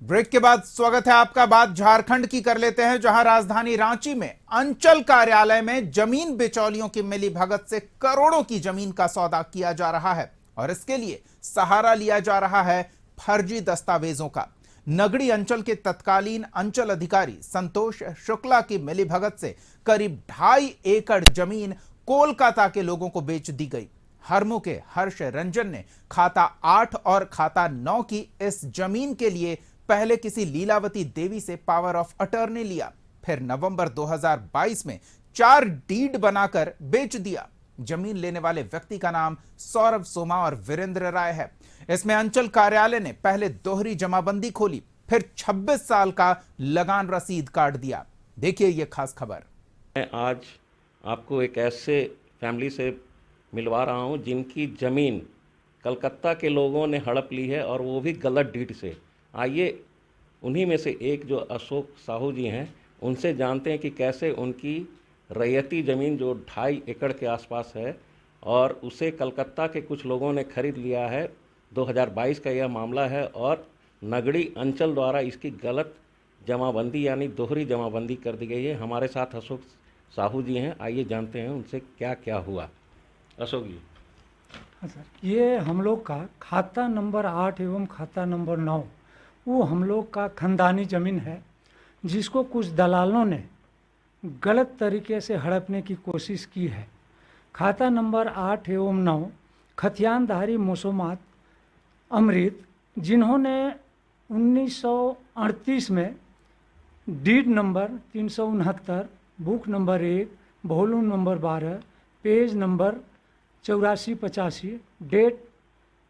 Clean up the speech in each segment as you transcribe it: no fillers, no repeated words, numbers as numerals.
Break के बाद स्वागत है आपका। बात झारखंड की कर लेते हैं, जहां राजधानी रांची में अंचल कार्यालय में जमीन बिचौलियों की मिलीभगत से करोड़ों की जमीन का सौदा किया जा रहा है और इसके लिए सहारा लिया जा रहा है फर्जी दस्तावेजों का। नगड़ी अंचल के तत्कालीन अंचल अधिकारी संतोष शुक्ला की मिलीभगत से करीब 2.5 एकड़ जमीन कोलकाता के लोगों को बेच दी गई। हरमू के हर्ष रंजन ने खाता 8 और खाता 9 की इस जमीन के लिए पहले किसी लीलावती देवी से पावर ऑफ अटर्नी लिया, फिर नवंबर 2022 में 4 डीड बनाकर बेच दिया। जमीन लेने वाले व्यक्ति का नाम सौरभ सोमा और वीरेंद्र राय है। इसमें अंचल कार्यालय ने पहले दोहरी जमाबंदी खोली, फिर 26 साल का लगान रसीद काट दिया। देखिए ये खास खबर। मैं आज आपको एक ऐसे फैमिली से मिलवा रहा हूं जिनकी ज़मीन कलकत्ता के लोगों ने हड़प ली है और वो भी गलत डीड से। आइए उन्हीं में से एक जो अशोक साहू जी हैं उनसे जानते हैं कि कैसे उनकी रैयती ज़मीन जो 2.5 एकड़ के आसपास है और उसे कलकत्ता के कुछ लोगों ने खरीद लिया है। 2022 का यह मामला है और नगड़ी अंचल द्वारा इसकी गलत जमाबंदी यानी दोहरी जमाबंदी कर दी गई है। हमारे साथ अशोक साहू जी हैं, आइए जानते हैं उनसे क्या क्या हुआ। अशोक जी। हाँ सर, ये हम लोग का खाता नंबर 8 एवं खाता नंबर 9 वो हम लोग का खानदानी ज़मीन है, जिसको कुछ दलालों ने गलत तरीके से हड़पने की कोशिश की है। खाता नंबर 8 एवं 9 खतियानधारी मौसोमात अमृत, जिन्होंने 1938 में deed number 369, book number 1, volume number 12, page number 8485, date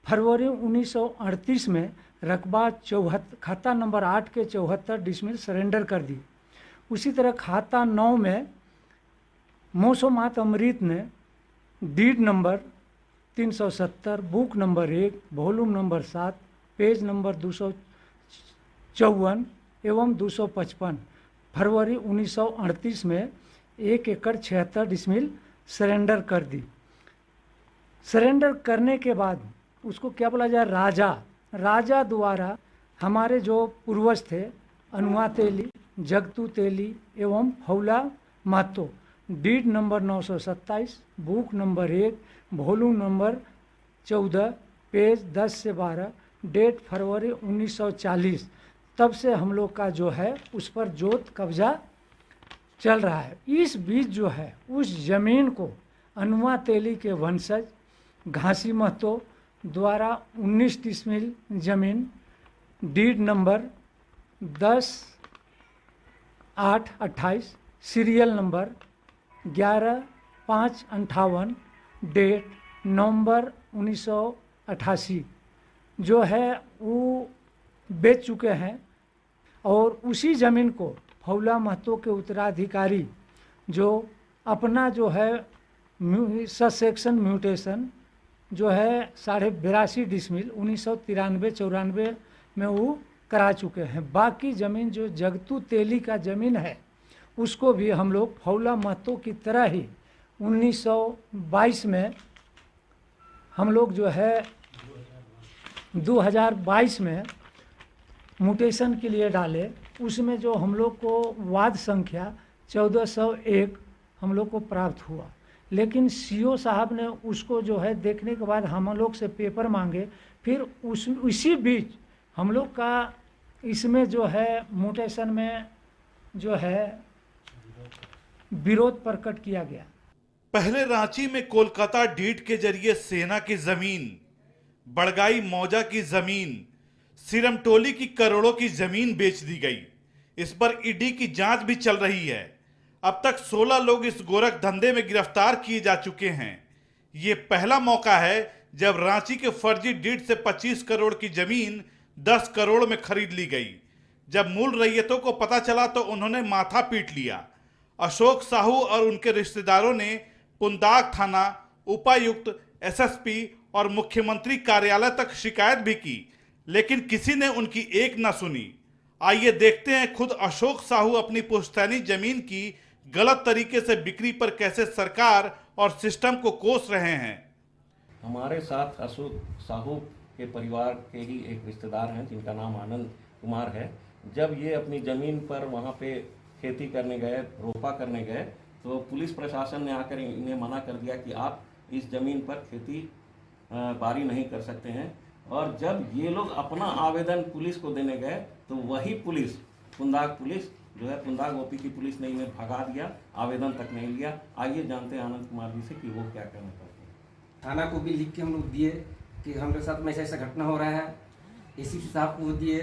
फरवरी 1938 में रकबा 74 खाता नंबर 8 के 74 डिसमिल सरेंडर कर दी। उसी तरह खाता 9 में मौसोमात अमृत ने deed number 370, book number 1, volume number 7, page number 254 एवं 255 फरवरी 1938 में 1 एकड़ 76 डिसमिल सरेंडर कर दी। सरेंडर करने के बाद उसको क्या बोला जाए, राजा द्वारा हमारे जो पूर्वज थे अनुआ तेली, जगतू तेली एवं Phaula Mahto, deed number 927, book number 1, volume number 14, page 10 से 12, डेट फरवरी 1940, तब से हम लोग का जो है उस पर जोत कब्जा चल रहा है। इस बीच जो है उस ज़मीन को अनुआ तेली के वंशज घासी महतो द्वारा 19 डिसमिल जमीन deed number 10/8/28, serial number 11/5/58, date November 1988 जो है वो बेच चुके हैं। और उसी ज़मीन को फौला महतो के उत्तराधिकारी जो अपना जो है ससेक्शन म्यूटेशन जो है 82.5 डिसमिल 1993-94 में वो करा चुके हैं। बाकी ज़मीन जो जगतू तेली का ज़मीन है उसको भी हम लोग फौला महतो की तरह ही 1922 में हम लोग जो है 2022 में म्यूटेशन के लिए डाले। उसमें जो हम लोग को वाद संख्या 1401 हम लोग को प्राप्त हुआ, लेकिन सीओ साहब ने उसको जो है देखने के बाद हम लोग से पेपर मांगे। फिर उसी बीच हम लोग का इसमें जो है म्यूटेशन में जो है विरोध प्रकट किया गया। पहले रांची में कोलकाता डीड के जरिए सेना की जमीन, बड़गाई मौजा की जमीन, सिरमटोली की करोड़ों की जमीन बेच दी गई। इस पर ईडी की जांच भी चल रही है। अब तक 16 लोग इस गोरख धंधे में गिरफ्तार किए जा चुके हैं। ये पहला मौका है जब रांची के फर्जी डीड से 25 करोड़ की जमीन 10 करोड़ में खरीद ली गई। जब मूल रैयतों को पता चला तो उन्होंने माथा पीट लिया। अशोक साहू और उनके रिश्तेदारों ने पुंदाग थाना, उपायुक्त, एसएसपी और मुख्यमंत्री कार्यालय तक शिकायत भी की, लेकिन किसी ने उनकी एक न सुनी। आइए देखते हैं खुद अशोक साहू अपनी पुश्तैनी जमीन की गलत तरीके से बिक्री पर कैसे सरकार और सिस्टम को कोस रहे हैं। हमारे साथ अशोक साहू के परिवार के ही एक रिश्तेदार हैं जिनका नाम आनंद कुमार है। जब ये अपनी ज़मीन पर वहाँ पे खेती करने गए, रोपा करने गए, तो पुलिस प्रशासन ने आकर इन्हें मना कर दिया कि आप इस ज़मीन पर खेती बारी नहीं कर सकते हैं। और जब ये लोग अपना आवेदन पुलिस को देने गए तो वही पुलिस, पुंदाग पुलिस जो है, पुंदाग ओपी की पुलिस ने इन्हें भगा दिया, आवेदन तक नहीं लिया। आइए जानते हैं आनंद कुमार जी से कि वो क्या कहना चाहते हैं। थाना को भी लिख के हम लोग दिए कि हमारे साथ में ऐसा ऐसा घटना हो रहा है। एसीपी साहब को दिए,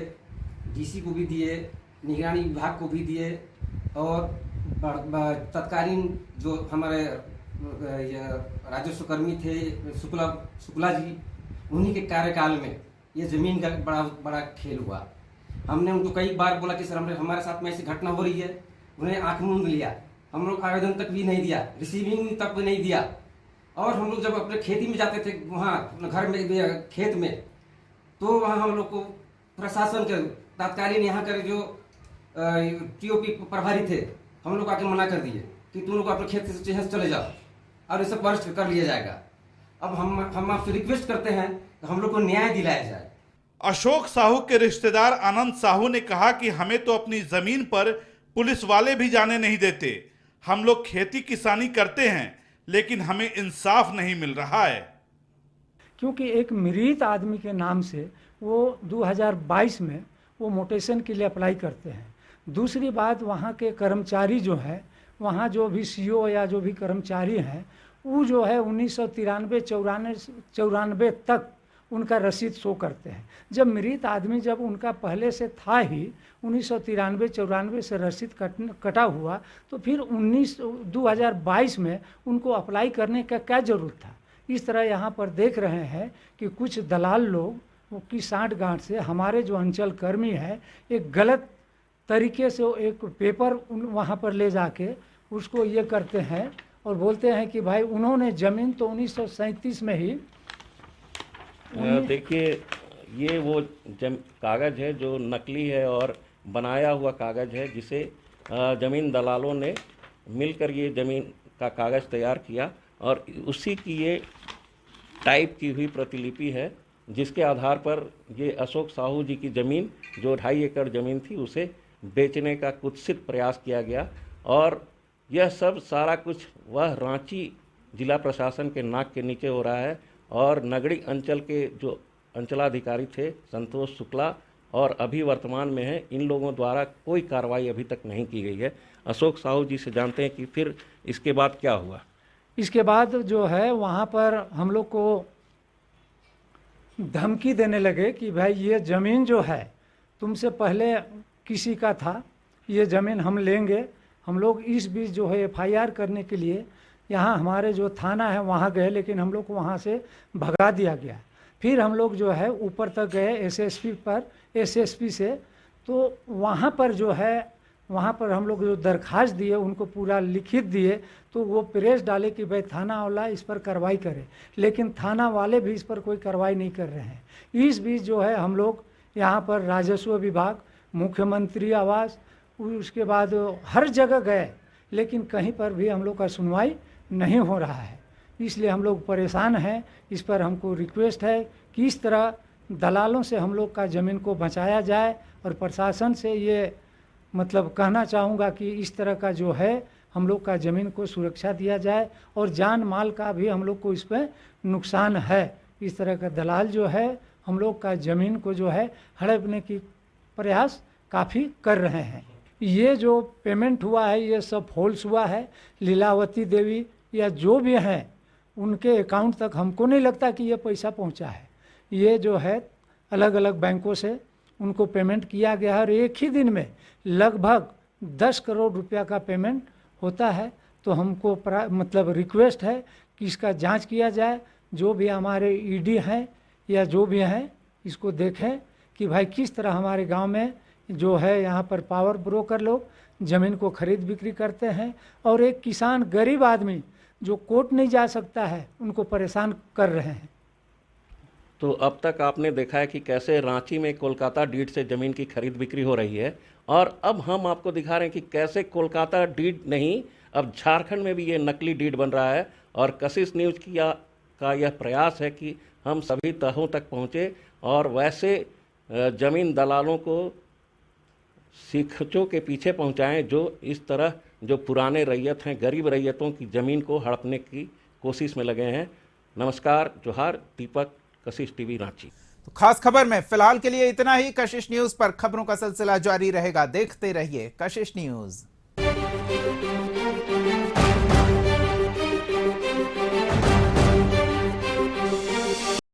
डीसी को भी दिए, निगरानी विभाग को भी दिए, और तत्कालीन जो हमारे राजस्व कर्मी थे शुक्ला जी, उन्हीं के कार्यकाल में ये ज़मीन का बड़ा बड़ा खेल हुआ। हमने उनको कई बार बोला कि सर हमारे साथ में ऐसी घटना हो रही है, उन्हें आंख मूंद लिया। हम लोग आवेदन तक भी नहीं दिया, रिसीविंग तक भी नहीं दिया। और हम लोग जब अपने खेती में जाते थे, वहाँ घर में खेत में, तो वहाँ हम लोग को प्रशासन के तत्कालीन यहाँ के जो टीओपी प्रभारी थे, हम लोग आके मना कर दिए कि तुम लोग अपने खेत से चले जाओ और इसे अरेस्ट कर लिया जाएगा। अब हम आपसे रिक्वेस्ट करते हैं कि हम लोग को न्याय दिलाया जाए। अशोक साहू के रिश्तेदार आनंद साहू ने कहा कि हमें तो अपनी जमीन पर पुलिस वाले भी जाने नहीं देते। हम लोग खेती किसानी करते हैं, लेकिन हमें इंसाफ नहीं मिल रहा है। क्योंकि एक मृत आदमी के नाम से वो 2022 में वो मोटेशन के लिए अप्लाई करते हैं। दूसरी बात, वहाँ के कर्मचारी जो हैं, वहाँ जो भी सीओ या जो भी कर्मचारी हैं, वो जो है 1993-94 तक उनका रसीद शो करते हैं। जब मृत आदमी जब उनका पहले से था ही 1993-94 से रसीद कटा हुआ, तो फिर 2022 में उनको अप्लाई करने का क्या ज़रूरत था। इस तरह यहाँ पर देख रहे हैं कि कुछ दलाल लोग वो की साँठ-गाँठ से हमारे जो अंचल कर्मी है, एक गलत तरीके से एक पेपर वहाँ पर ले जाके उसको ये करते हैं और बोलते हैं कि भाई उन्होंने ज़मीन तो 1937 में ही। देखिए, ये वो कागज़ है जो नकली है और बनाया हुआ कागज़ है, जिसे ज़मीन दलालों ने मिलकर ये ज़मीन का कागज़ तैयार किया और उसी की ये टाइप की हुई प्रतिलिपि है, जिसके आधार पर ये अशोक साहू जी की ज़मीन जो 2.5 एकड़ ज़मीन थी उसे बेचने का कुत्सित प्रयास किया गया। और यह सब सारा कुछ वह रांची जिला प्रशासन के नाक के नीचे हो रहा है। और नगड़ी अंचल के जो अंचलाधिकारी थे संतोष शुक्ला और अभी वर्तमान में हैं, इन लोगों द्वारा कोई कार्रवाई अभी तक नहीं की गई है। अशोक साहू जी से जानते हैं कि फिर इसके बाद क्या हुआ। इसके बाद जो है वहाँ पर हम लोग को धमकी देने लगे कि भाई ये ज़मीन जो है तुमसे पहले किसी का था, ये ज़मीन हम लेंगे। हम लोग इस बीच जो है FIR करने के लिए यहाँ हमारे जो थाना है वहाँ गए, लेकिन हम लोग को वहाँ से भगा दिया गया। फिर हम लोग जो है ऊपर तक गए SSP से, तो वहाँ पर जो है वहाँ पर हम लोग जो दरख्वास्त दिए उनको पूरा लिखित दिए, तो वो प्रेस डाले कि भाई थाना वाला इस पर कार्रवाई करे, लेकिन थाना वाले भी इस पर कोई कार्रवाई नहीं कर रहे हैं। इस बीच जो है हम लोग यहाँ पर राजस्व विभाग, मुख्यमंत्री आवास, उसके बाद हर जगह गए, लेकिन कहीं पर भी हम लोग का सुनवाई नहीं हो रहा है। इसलिए हम लोग परेशान हैं। इस पर हमको रिक्वेस्ट है कि इस तरह दलालों से हम लोग का ज़मीन को बचाया जाए, और प्रशासन से ये मतलब कहना चाहूँगा कि इस तरह का जो है हम लोग का ज़मीन को सुरक्षा दिया जाए, और जान माल का भी हम लोग को इस पर नुकसान है। इस तरह का दलाल जो है हम लोग का ज़मीन को जो है हड़पने की प्रयास काफ़ी कर रहे हैं। ये जो पेमेंट हुआ है ये सब फॉल्स हुआ है। लीलावती देवी या जो भी हैं उनके अकाउंट तक हमको नहीं लगता कि ये पैसा पहुंचा है। ये जो है अलग अलग बैंकों से उनको पेमेंट किया गया है, और एक ही दिन में लगभग 10 करोड़ रुपया का पेमेंट होता है। तो हमको मतलब रिक्वेस्ट है कि इसका जांच किया जाए। जो भी हमारे ईडी हैं या जो भी हैं इसको देखें कि भाई किस तरह हमारे गांव में जो है यहाँ पर पावर ब्रोकर लोग ज़मीन को खरीद बिक्री करते हैं, और एक किसान गरीब आदमी जो कोर्ट नहीं जा सकता है उनको परेशान कर रहे हैं। तो अब तक आपने देखा है कि कैसे रांची में कोलकाता डीड से ज़मीन की खरीद बिक्री हो रही है, और अब हम आपको दिखा रहे हैं कि कैसे कोलकाता डीड नहीं, अब झारखंड में भी ये नकली डीड बन रहा है। और कशिश न्यूज़ का यह प्रयास है कि हम सभी तहों तक पहुँचे और वैसे ज़मीन दलालों को शिक्षकों के पीछे पहुंचाएं जो इस तरह जो पुराने रैयत हैं, गरीब रैयतों की ज़मीन को हड़पने की कोशिश में लगे हैं। नमस्कार, जोहार। दीपक, कशिश टीवी, रांची। तो खास खबर में फिलहाल के लिए इतना ही। कशिश न्यूज पर खबरों का सिलसिला जारी रहेगा। देखते रहिए कशिश न्यूज।